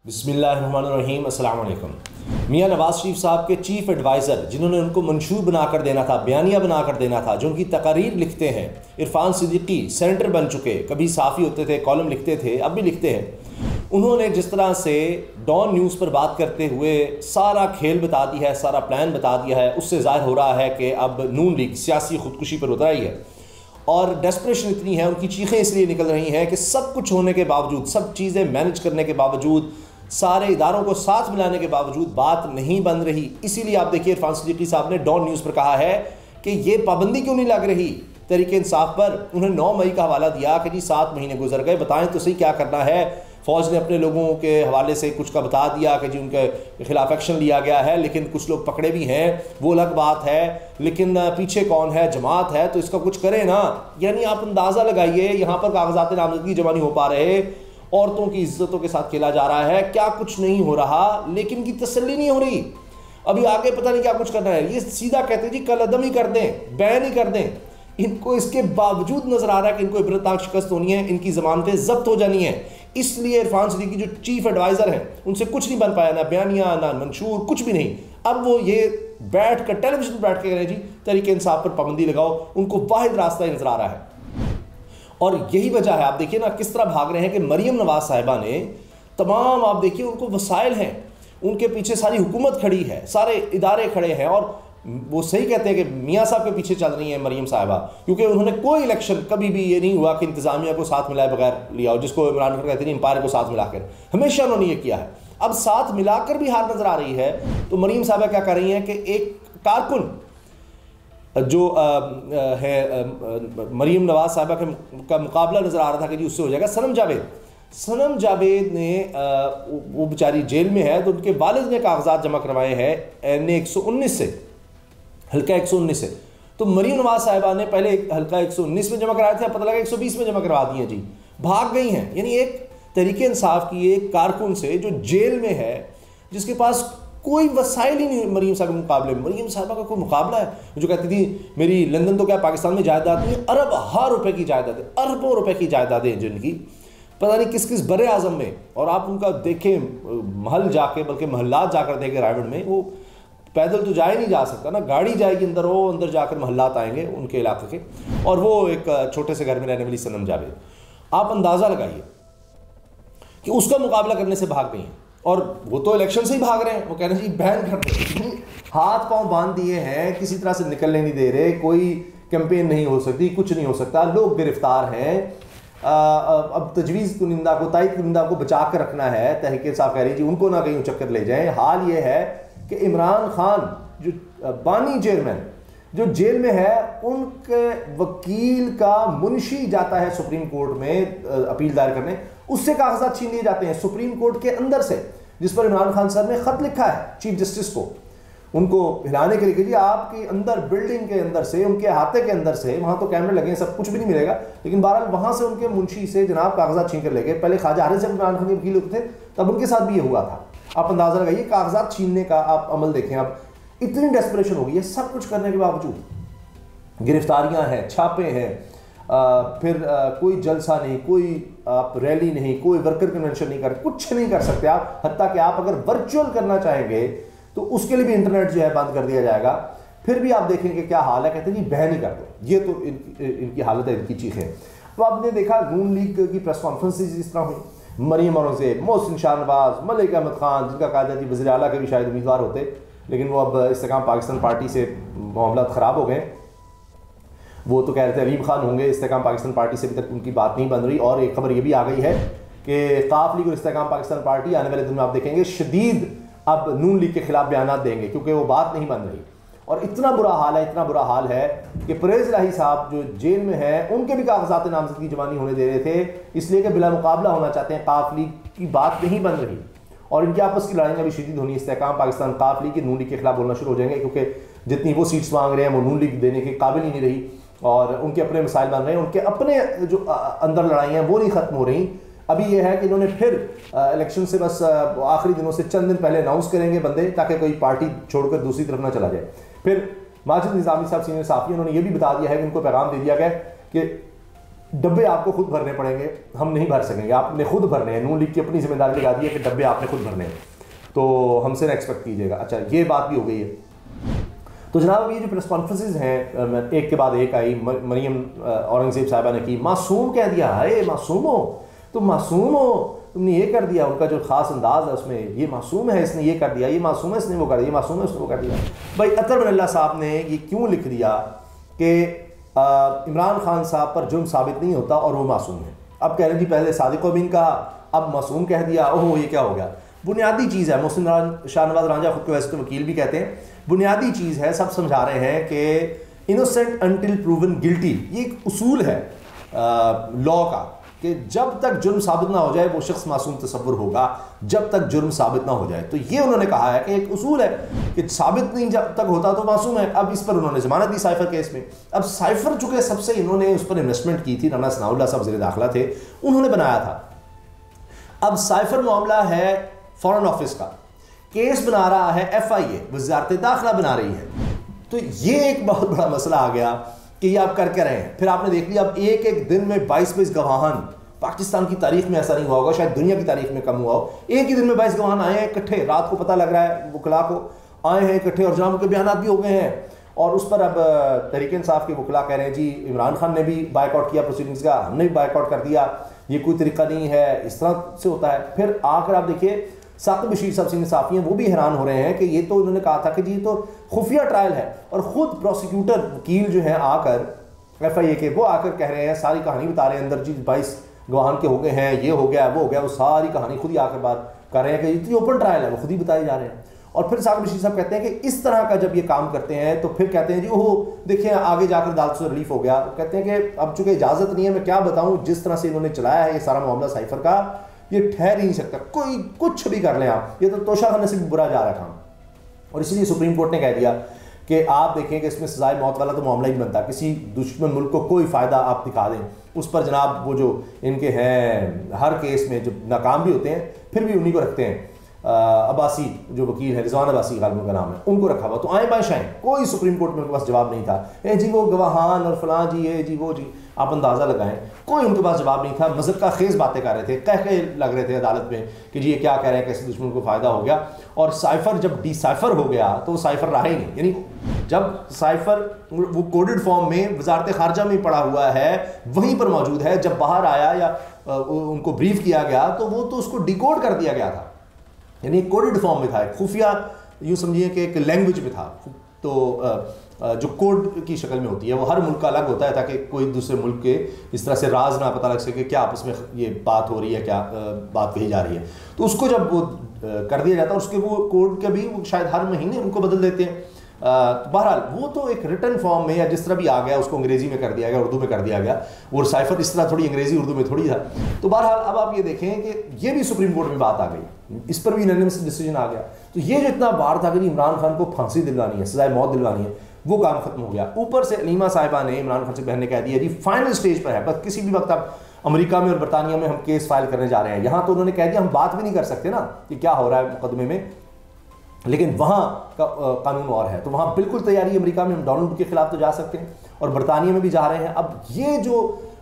बिस्मिल्लाहिर्रहमानिर्रहीम, अस्सलाम वालेकुम। मियां नवाज शरीफ साहब के चीफ एडवाइज़र, जिन्होंने उनको मंशूर बनाकर देना था, बयानिया बनाकर देना था, जो उनकी तकारीर लिखते हैं, इरफान सिद्दीकी सेनेटर बन चुके, कभी साफ़ी होते थे, कॉलम लिखते थे, अब भी लिखते हैं। उन्होंने जिस तरह से डॉन न्यूज़ पर बात करते हुए सारा खेल बता दिया है, सारा प्लान बता दिया है, उससे ज़ाहिर हो रहा है कि अब नून लीग सियासी खुदकुशी पर उतर आई है और डेस्परेशन इतनी है, उनकी चीखें इसलिए निकल रही हैं कि सब कुछ होने के बावजूद, सब चीज़ें मैनेज करने के बावजूद, सारे इदारों को साथ मिलाने के बावजूद बात नहीं बन रही। इसीलिए आप देखिए इरफान सिद्दीकी साहब ने डॉन न्यूज़ पर कहा है कि ये पाबंदी क्यों नहीं लग रही तहरीक इंसाफ पर। उन्होंने 9 मई का हवाला दिया कि जी 7 महीने गुजर गए, बताएं तो सही क्या करना है। फ़ौज ने अपने लोगों के हवाले से कुछ का बता दिया कि जी उनके खिलाफ एक्शन लिया गया है, लेकिन कुछ लोग पकड़े भी हैं, वो अलग बात है। लेकिन पीछे कौन है? जमात है, तो इसका कुछ करें ना। यानी आप अंदाज़ा लगाइए, यहाँ पर कागजात नामजदगी जमा नहीं हो पा रहे, औरतों की इज्जतों के साथ खेला जा रहा है, क्या कुछ नहीं हो रहा, लेकिन की तसल्ली नहीं हो रही। अभी आगे पता नहीं क्या कुछ करना है। ये सीधा कहते हैं जी कल अदम ही कर दें, बैन ही कर दें। इनको इसके बावजूद नजर आ रहा है कि इनको इबरतनाक शिकस्त होनी है, इनकी ज़मानतें जब्त हो जानी है। इसलिए इरफान सिद्दीकी जो चीफ एडवाइज़र हैं, उनसे कुछ नहीं बन पाया, ना बयानिया ना मंशूर, कुछ भी नहीं। अब वो ये बैठ कर टेलीविजन पर बैठ के कह रहे हैं जी तहरीक इंसाफ पर पाबंदी लगाओ, उनको वाहिद रास्ता ही नजर आ रहा है। और यही वजह है, आप देखिए ना किस तरह भाग रहे हैं कि मरियम नवाज साहिबा ने तमाम, आप देखिए उनको वसाइल हैं, उनके पीछे सारी हुकूमत खड़ी है, सारे इदारे खड़े हैं, और वो सही कहते हैं कि मियाँ साहब के पीछे चल रही हैं मरियम साहिबा, क्योंकि उन्होंने कोई इलेक्शन कभी भी ये नहीं हुआ कि इंतजामिया को साथ मिलाए बगैर लिया हो, जिसको इमरान खान कहते हैं एम्पायर को साथ मिलाकर, हमेशा उन्होंने ये किया है। अब साथ मिलाकर भी हार नजर आ रही है, तो मरियम साहिबा क्या कर रही हैं कि एक कारकुन जो है मरियम नवाज साहिबा का मुकाबला नज़र आ रहा था कि जी उससे हो जाएगा, सनम जावेद ने वो बेचारी जेल में है, तो उनके वालिद ने कागजात जमा करवाए हैं NA 119 से, हल्का 119 से। तो मरियम नवाज साहिबा ने पहले हल्का 119 में जमा कराए थे, पता लगा 120 में जमा करवा दिए जी, भाग गई हैं। यानी एक तहरीक इंसाफ की एक कारकुन से जो जेल में है, जिसके पास कोई वसाइल ही नहीं मरियम साहब के मुकाबले में। मरियम साहबा का कोई मुकाबला है? जो कहती थी मेरी लंदन तो क्या पाकिस्तान में जायदाद नहीं, अरब हार रुपए की जायदादें, अरबों रुपए की जायदादें हैं जिनकी, पता नहीं किस किस बड़े आजम में। और आप उनका देखें महल जाके, बल्कि महल्लात जाकर देखें रायगढ़ में, वो पैदल तो जाए नहीं जा सकता ना, गाड़ी जाएगी अंदर, वो अंदर जाकर महल्लात आएंगे उनके इलाके के, और वो एक छोटे से घर में रहने वाली सनम जावेद। आप अंदाज़ा लगाइए कि उसका मुकाबला करने से भाग गई हैं, और वो तो इलेक्शन से ही भाग रहे हैं। वो कह रहे हैं जी बैन कर दो, हाथ पांव बांध दिए हैं, किसी तरह से निकलने नहीं दे रहे, कोई कैंपेन नहीं हो सकती, कुछ नहीं हो सकता, लोग गिरफ्तार हैं। अब तजवीज़ कुनिंदा को, तायद कुनिंदा को बचा कर रखना है। तहरीक इंसाफ कह रही जी उनको ना कहीं चक्कर ले जाएं। हाल ये है कि इमरान खान जो बानी चेयरमैन जो जेल में है, उनके वकील का मुंशी जाता है सुप्रीम कोर्ट में अपील दायर करने, उससे कागजात छीन लिए जाते हैं सुप्रीम कोर्ट के अंदर से, जिस पर इमरान खान साहब ने खत लिखा है चीफ जस्टिस को, उनको हिलाने के लिए कि जी आपके अंदर बिल्डिंग के अंदर से, उनके अहाते के अंदर से, वहाँ तो कैमरे लगे हैं, सब कुछ भी नहीं मिलेगा, लेकिन बहरहाल वहाँ से उनके मुंशी से जनाब कागजात छीन कर ले गए। पहले ख्वाजा हारिस जब इमरान खान के वकील होते थे तब उनके साथ भी ये हुआ था। आप अंदाज़ा लगाइए, कागजात छीनने का आप अमल देखें। आप इतनी डेस्परेशन हो गई है, सब कुछ करने के बावजूद गिरफ्तारियाँ हैं, छापे हैं, फिर कोई जलसा नहीं, कोई आप रैली नहीं, कोई वर्कर कन्वेंशन नहीं कर, कुछ नहीं कर सकते आप। हत्ता कि आप अगर वर्चुअल करना चाहेंगे तो उसके लिए भी इंटरनेट जो है बंद कर दिया जाएगा। फिर भी आप देखेंगे क्या हाल है, कहते हैं जी बैन ही कर दो। ये तो इनकी हालत है, इनकी चीख है। तो आपने देखा नून लीग की प्रेस कॉन्फ्रेंसेज इस तरह हुई, मरियम औरंगजेब, मोहसिन शाहनवाज, मलिक अहमद खान, जिनका कहा जाता है वज़ीर आला के भी शायद उम्मीदवार होते, लेकिन वो अब इस्तेकाम पाकिस्तान पार्टी से मामला ख़राब हो गए। वो तो कह रहे थे अलीम खान होंगे, इस्तेकाम पाकिस्तान पार्टी से अभी तक उनकी बात नहीं बन रही। और एक खबर ये भी आ गई है कि काफ लीग और इस्तेकाम पाकिस्तान पार्टी आने वाले दिन में आप देखेंगे शदीद अब नून लीग के खिलाफ बयान देंगे, क्योंकि वो बात नहीं बन रही। और इतना बुरा हाल है, इतना बुरा हाल है कि परवेज़ इलाही साहब जो जेल में हैं, उनके भी कागजात नामजदगी जमा नहीं होने दे रहे थे, इसलिए कि बिला मुकाबला होना चाहते हैं। काफ लीग की बात नहीं बन रही, और इनकी आपस की लड़ाइयाँ भी शदीद होनी है। इस्तेकाम पाकिस्तान काफ लीग के नून लीग के खिलाफ बोलना शुरू हो जाएंगे, क्योंकि जितनी वो सीट्स मांग रहे हैं वो नून लीग देने के काबिल ही नहीं रही, और उनके अपने मसाइल बन रहे हैं, उनके अपने जो अंदर लड़ाइयाँ वो नहीं ख़त्म हो रही। अभी ये है कि इन्होंने फिर इलेक्शन से बस आखिरी दिनों से चंद दिन पहले अनाउंस करेंगे बंदे, ताकि कोई पार्टी छोड़कर दूसरी तरफ ना चला जाए। फिर माजिद निज़ामी साहब सीनियर साफ़ी, उन्होंने ये भी बता दिया है कि उनको पैगाम दे दिया गया कि डब्बे आपको खुद भरने पड़ेंगे, हम नहीं भर सकेंगे, आपने खुद भरने हैं। नून लीग की अपनी जिम्मेदारी लगा दी है कि डब्बे आपने खुद भरने हैं, तो हमसे ना एक्सपेक्ट कीजिएगा। अच्छा, ये बात भी हो गई है। तो जनाब ये जो प्रेस कॉन्फ्रेंसेज हैं एक के बाद एक आई, मरियम औरंगज़ेब साहिबा ने की, मासूम कह दिया, हाय मासूम हो तुम, मासूम हो तुमने ये कर दिया। उनका जो ख़ास अंदाज है उसमें, ये मासूम है इसने ये कर दिया, ये मासूम है इसने वो कर दिया, ये मासूम है उसने वो कर दिया। भाई अतर बिन अल्लाह साहब ने ये क्यों लिख दिया कि इमरान खान साहब पर जुर्म साबित नहीं होता और वो मासूम है। अब कह रहे हैं जी पहले सादिक अमीन कहा, अब मासूम कह दिया, ओह ये क्या हो गया। बुनियादी चीज़ है, मोहसिन शाहनवाज रांझा खुद को वैसे तो वकील भी कहते हैं, बुनियादी चीज़ है, सब समझा रहे हैं कि इनोसेंट अनटिल प्रूवन गिल्टी, ये एक उसूल है लॉ का कि जब तक जुर्म साबित ना हो जाए वो शख्स मासूम तस्वुर होगा, जब तक जुर्म साबित ना हो जाए। तो ये उन्होंने कहा है कि एक उसूल है कि साबित नहीं जब तक होता तो मासूम है। अब इस पर उन्होंने जमानत दी साइफर केस में। अब साइफर चूंकि सबसे इन्होंने उस पर इन्वेस्टमेंट की थी, राना सनाउल्लाह साहब वज़ीर दाखिला थे, उन्होंने बनाया था। अब साइफर मामला है फॉरेन ऑफिस का, केस बना रहा है FIA, वज़ारत दाखिला बना रही है। तो ये एक बहुत बड़ा मसला आ गया कि ये आप कर रहे हैं। फिर आपने देख लिया अब एक एक दिन में 22 गवाहान, पाकिस्तान की तारीख में ऐसा नहीं हुआ होगा, शायद दुनिया की तारीख में कम हुआ हो। एक ही दिन में 22 गवाहान आए हैं इकट्ठे, रात को पता लग रहा है वकला को आए हैं इकट्ठे, और जनाब के बयान भी हो गए हैं। और उस पर अब तहरीक इंसाफ के वकला कह रहे हैं जी इमरान खान ने भी बायकॉट किया प्रोसीडिंग्स का, हमने भी बायकॉट कर दिया, ये कोई तरीका नहीं है, इस तरह से होता है। फिर आकर आप देखिए साकिब बशीर साहब सीनियर साफ़ी हैं, वो भी हैरान हो रहे हैं कि ये तो उन्होंने कहा था कि जी तो खुफिया ट्रायल है, और ख़ुद प्रोसिक्यूटर वकील जो हैं आकर FIA के, वो आकर कह रहे हैं, सारी कहानी बता रहे हैं, अंदर जी 22 गवाहान के हो गए हैं, ये हो गया वो हो गया, वो सारी कहानी खुद ही आकर बात कर रहे हैं कि इतनी ओपन ट्रायल है, वो खुद ही बताए जा रहे हैं। और फिर साकिब बशीर साहब कहते हैं कि इस तरह का जब ये काम करते हैं तो फिर कहते हैं जी ओह देखिए आगे जाकर अदालत से रिलीफ हो गया। कहते हैं कि अब चूंकि इजाज़त नहीं है, मैं क्या बताऊँ, जिस तरह से इन्होंने चलाया है ये सारा मामला साइफर का, ये ठहर ही नहीं सकता, कोई कुछ भी कर लें आप, ये तो तोशा खाने से भी बुरा जा रहा काम। और इसीलिए सुप्रीम कोर्ट ने कह दिया कि आप देखें कि इसमें सजाए मौत वाला तो मामला ही बनता, किसी दुश्मन मुल्क को कोई फ़ायदा आप दिखा दें, उस पर जनाब वो जो इनके हैं हर केस में जो नाकाम भी होते हैं फिर भी उन्हीं को रखते हैं। अब्बासी जो वकील है, रिजवान अब्बासी गालिब का नाम है, उनको रखा हुआ। तो आए बाएं शाएं, कोई सुप्रीम कोर्ट में उनके पास जवाब नहीं था। ए जी वो गवाहान और फलां जी, ये जी वो जी, आप अंदाज़ा लगाएं, कोई उनके पास जवाब नहीं था। मज़हब का खेज बातें कर रहे थे, कह लग रहे थे अदालत में कि जी ये क्या कह रहे हैं, कैसे दुश्मन को फ़ायदा हो गया। और साइफर जब डिसाइफर हो गया तो वो साइफर रहा ही नहीं, यानी जब साइफर वो कोडेड फॉर्म में वजारत खारजा में पड़ा हुआ है वहीं पर मौजूद है, जब बाहर आया या उनको ब्रीफ किया गया तो वो तो उसको डिकोड कर दिया गया था, यानी कोडेड फॉर्म में था, खुफिया यूँ समझिए कि एक लैंग्वेज में था। तो जो कोड की शक्ल में होती है वो हर मुल्क का अलग होता है, ताकि कोई दूसरे मुल्क के इस तरह से राज ना पता लग सके क्या आपस में ये बात हो रही है, क्या बात कही जा रही है। तो उसको जब वो कर दिया जाता है, उसके वो कोड के भी वो शायद हर महीने उनको बदल देते हैं। बहरहाल वो तो एक रिटन फॉर्म में या जिस तरह भी आ गया, उसको अंग्रेज़ी में कर दिया गया, उर्दू में कर दिया गया, और साइफर इस तरह थोड़ी अंग्रेज़ी उर्दू में थोड़ी था। तो बहरहाल अब आप ये देखें कि ये भी सुप्रीम कोर्ट में बात आ गई, इस पर भी यूनानिमस डिसीजन आ गया। तो ये जो इतना बार था कि इमरान खान को फांसी दिलवानी है, सजाए मौत दिलवानी है, वो काम खत्म हो गया। ऊपर से अलीमा साहिबा ने इमरान खान से बहन ने कह दिया जी फाइनल स्टेज पर है, बस किसी भी वक्त आप अमेरिका में और बरतानिया में हम केस फाइल करने जा रहे हैं। यहाँ तो उन्होंने कह दिया हम बात भी नहीं कर सकते ना कि क्या हो रहा है मुकदमे में, लेकिन वहाँ का कानून और है। तो वहाँ बिल्कुल तैयारी, अमेरिका में हम डोनाल्ड के खिलाफ तो जा सकते हैं और बरतानिया में भी जा रहे हैं। अब ये जो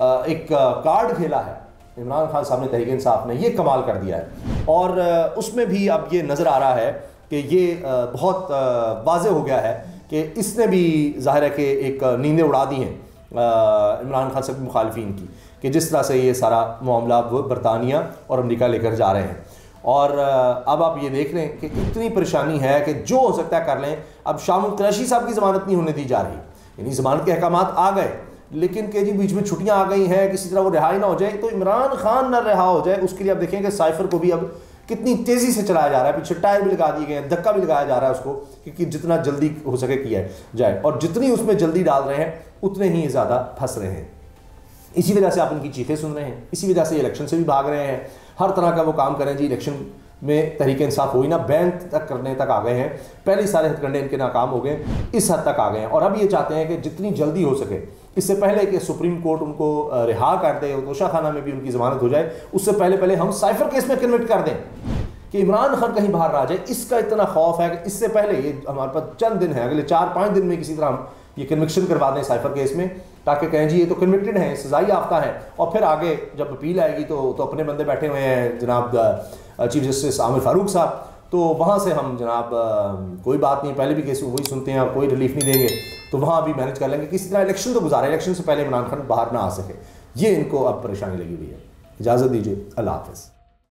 एक कार्ड खेला है इमरान खान साहब ने, तहरीक इंसाफ ने, ये कमाल कर दिया है। और उसमें भी अब ये नज़र आ रहा है कि ये बहुत वाज़ेह हो गया है कि इसने भी ज़ाहिर है कि एक नींदें उड़ा दी हैं इमरान खान साहब मुखालिफिन की, कि जिस तरह से ये सारा मामला वो बरतानिया और अमेरिका लेकर जा रहे हैं। और अब आप ये देख रहे हैं कि इतनी परेशानी है कि जो हो सकता है कर लें। अब शामुल कुरैशी साहब की ज़मानत नहीं होने दी जा रही, यानी ज़मानत के अहकामात आ गए, लेकिन कि जी बीच में छुट्टियां आ गई हैं, किसी तरह वो रिहाई ना हो जाए, तो इमरान खान ना रिहा हो जाए, उसके लिए आप देखें कि साइफर को भी अब कितनी तेज़ी से चलाया जा रहा है, पीछे टायर भी लगा दिए गए हैं, धक्का भी लगाया जा रहा है उसको, क्योंकि जितना जल्दी हो सके किया जाए, और जितनी उसमें जल्दी डाल रहे हैं उतने ही ज़्यादा फंस रहे हैं। इसी वजह से आप उनकी चीखें सुन रहे हैं, इसी वजह से इलेक्शन से भी भाग रहे हैं, हर तरह का वो काम करें जी। इलेक्शन में तहरीक इंसाफ हुई ना, बैन तक करने तक आ गए हैं, पहले सारे हथकंडे इनके नाकाम हो गए, इस हद तक आ गए हैं। और अब ये चाहते हैं कि जितनी जल्दी हो सके, इससे पहले कि सुप्रीम कोर्ट उनको रिहा कर दे, तोशा खाना में भी उनकी ज़मानत हो जाए, उससे पहले हम साइफर केस में कन्विक्ट कर दें कि इमरान खान कहीं बाहर ना आ जाए। इसका इतना खौफ है कि इससे पहले, ये हमारे पास चंद दिन है, अगले 4-5 दिन में किसी तरह हम ये कन्विक्शन करवा दें साइफर केस में, ताकि कहें जी ये तो कन्विक्टेड हैं, सजाई याफ्ता है, और फिर आगे जब अपील आएगी तो अपने बंदे बैठे हुए हैं जनाब चीफ जस्टिस आमिर फारूक साहब, तो वहाँ से हम जनाब कोई बात नहीं, पहले भी केस वही सुनते हैं और कोई रिलीफ नहीं देंगे, तो वहाँ भी मैनेज कर लेंगे। किसी तरह इलेक्शन तो गुजारे, इलेक्शन से पहले इमरान खान बाहर ना आ सके, ये इनको अब परेशानी लगी हुई है। इजाज़त दीजिए, अल्लाह हाफ़िज़।